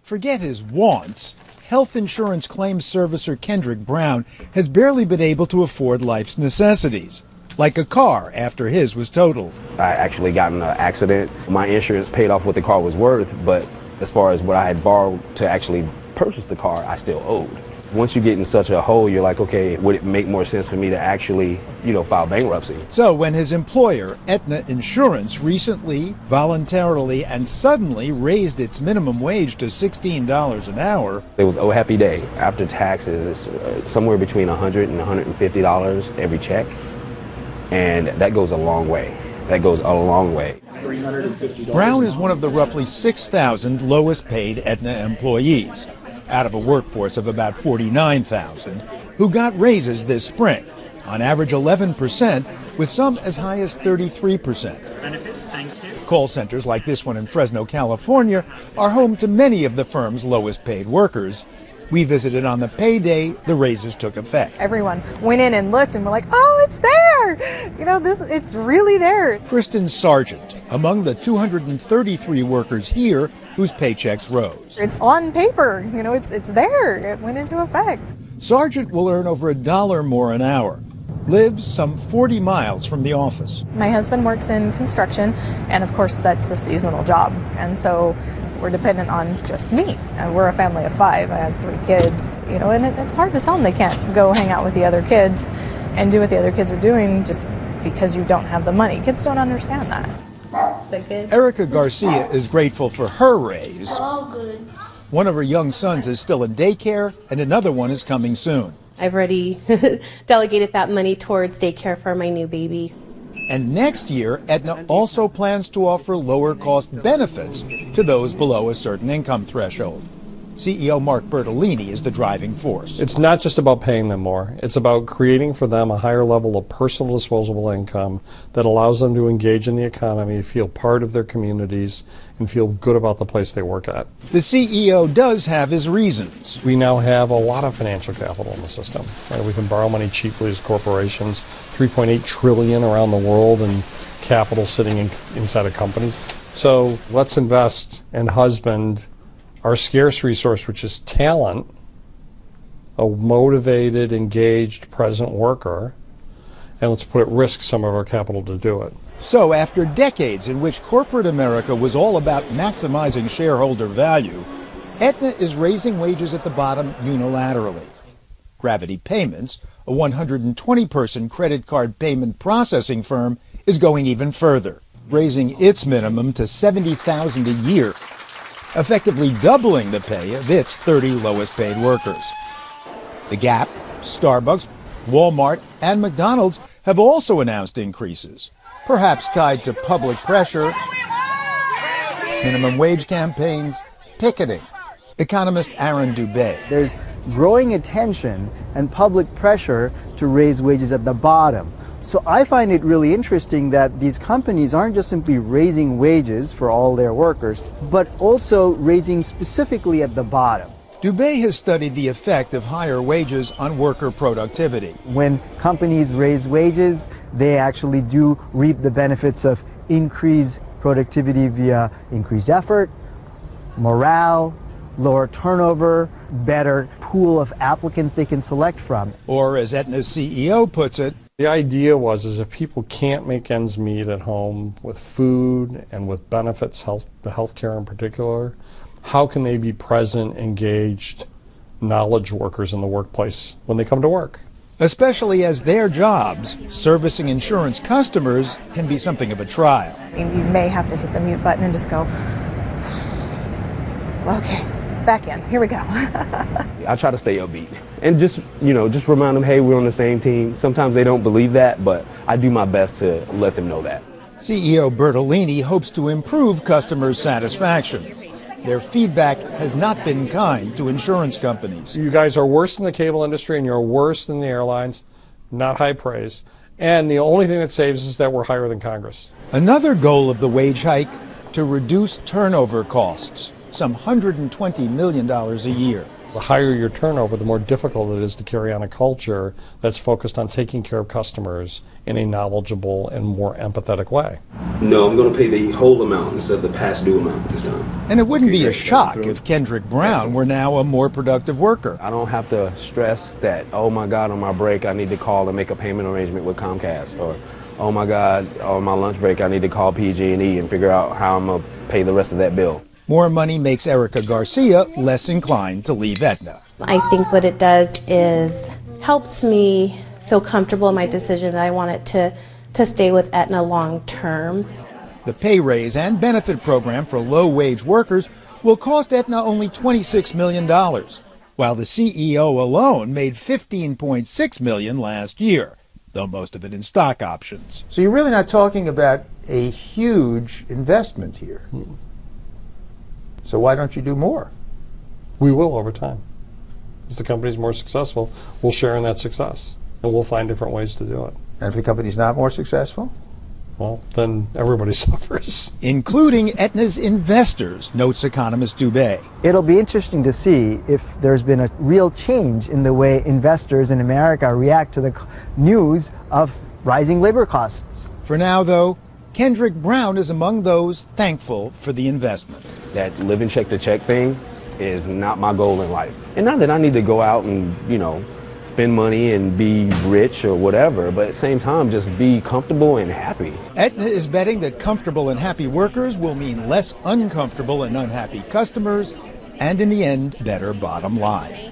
Forget his wants. Health insurance claims servicer Kendrick Brown has barely been able to afford life's necessities, like a car after his was totaled. I actually got in an accident. My insurance paid off what the car was worth, but as far as what I had borrowed to actually purchase the car, I still owed. Once you get in such a hole, you're like, okay, would it make more sense for me to actually, file bankruptcy? So when his employer, Aetna Insurance, recently, voluntarily, and suddenly raised its minimum wage to $16 an hour. It was oh happy day. After taxes, it's somewhere between $100 and $150 every check. And that goes a long way. That goes a long way. Brown is one of the roughly 6,000 lowest paid Aetna employees, out of a workforce of about 49,000, who got raises this spring, on average 11%, with some as high as 33%. Call centers like this one in Fresno, California, are home to many of the firm's lowest paid workers. We visited on the payday the raises took effect. Everyone went in and looked and were like, oh, it's there! It's really there. Kristen Sargent, among the 233 workers here whose paychecks rose. It's on paper, it's there. It went into effect. Sargent will earn over $1 more an hour, lives some 40 miles from the office. My husband works in construction, and of course that's a seasonal job, and so we're dependent on just me. We're a family of 5. I have 3 kids, and it's hard to tell them they can't go hang out with the other kids and do what the other kids are doing just because you don't have the money. Kids don't understand that. Erica Garcia is grateful for her raise. All good. One of her young sons is still in daycare, and another one is coming soon. I've already delegated that money towards daycare for my new baby. And next year, Aetna also plans to offer lower cost benefits to those below a certain income threshold. CEO Mark Bertolini is the driving force. It's not just about paying them more. It's about creating for them a higher level of personal disposable income that allows them to engage in the economy, feel part of their communities, and feel good about the place they work at. The CEO does have his reasons. We now have a lot of financial capital in the system. We can borrow money cheaply as corporations, $3.8 trillion around the world in capital sitting inside of companies. So let's invest and husband our scarce resource, which is talent, a motivated, engaged, present worker, and let's put at risk some of our capital to do it. So after decades in which corporate America was all about maximizing shareholder value, Aetna is raising wages at the bottom unilaterally. Gravity Payments, a 120-person credit card payment processing firm, is going even further, raising its minimum to $70,000 a year, effectively doubling the pay of its 30 lowest paid workers. The Gap, Starbucks, Walmart, and McDonald's have also announced increases, perhaps tied to public pressure, minimum wage campaigns, picketing. Economist Aaron Dubé. There's growing attention and public pressure to raise wages at the bottom. So I find it really interesting that these companies aren't just simply raising wages for all their workers, but also raising specifically at the bottom. Dubé has studied the effect of higher wages on worker productivity. When companies raise wages, they actually do reap the benefits of increased productivity via increased effort, morale, lower turnover, better pool of applicants they can select from. Or as Aetna's CEO puts it, the idea was if people can't make ends meet at home with food and with benefits, health care in particular, how can they be present, engaged, knowledge workers in the workplace when they come to work? Especially as their jobs, servicing insurance customers, can be something of a trial. You may have to hit the mute button and just go, okay, back in, here we go. I try to stay upbeat and just remind them, hey, we're on the same team. Sometimes they don't believe that, but I do my best to let them know that. CEO Bertolini hopes to improve customer satisfaction. Their feedback has not been kind to insurance companies. You guys are worse than the cable industry and you're worse than the airlines, not high praise. And the only thing that saves is that we're higher than Congress. Another goal of the wage hike, to reduce turnover costs, some $120 million a year. The higher your turnover, the more difficult it is to carry on a culture that's focused on taking care of customers in a knowledgeable and more empathetic way. No, I'm going to pay the whole amount instead of the past due amount this time. And it wouldn't Okay, be a great. shock if Kendrick Brown were now a more productive worker. I don't have to stress that, oh my God, on my break I need to call and make a payment arrangement with Comcast, or oh my God, on my lunch break I need to call PG&E and figure out how I'm going to pay the rest of that bill. More money makes Erica Garcia less inclined to leave Aetna. I think what it does is helps me feel comfortable in my decision that I want it to stay with Aetna long term. The pay raise and benefit program for low-wage workers will cost Aetna only $26 million, while the CEO alone made $15.6 million last year, though most of it in stock options. So you're really not talking about a huge investment here. So why don't you do more? We will over time. As the company's more successful, we'll share in that success, and we'll find different ways to do it. And if the company's not more successful? Well, then everybody suffers. Including Aetna's investors, notes economist Dubé. It'll be interesting to see if there's been a real change in the way investors in America react to the news of rising labor costs. For now, though, Kendrick Brown is among those thankful for the investment. That living check to check thing is not my goal in life. And not that I need to go out and, spend money and be rich or whatever, but at the same time, just be comfortable and happy. Aetna is betting that comfortable and happy workers will mean less uncomfortable and unhappy customers, and in the end, better bottom line.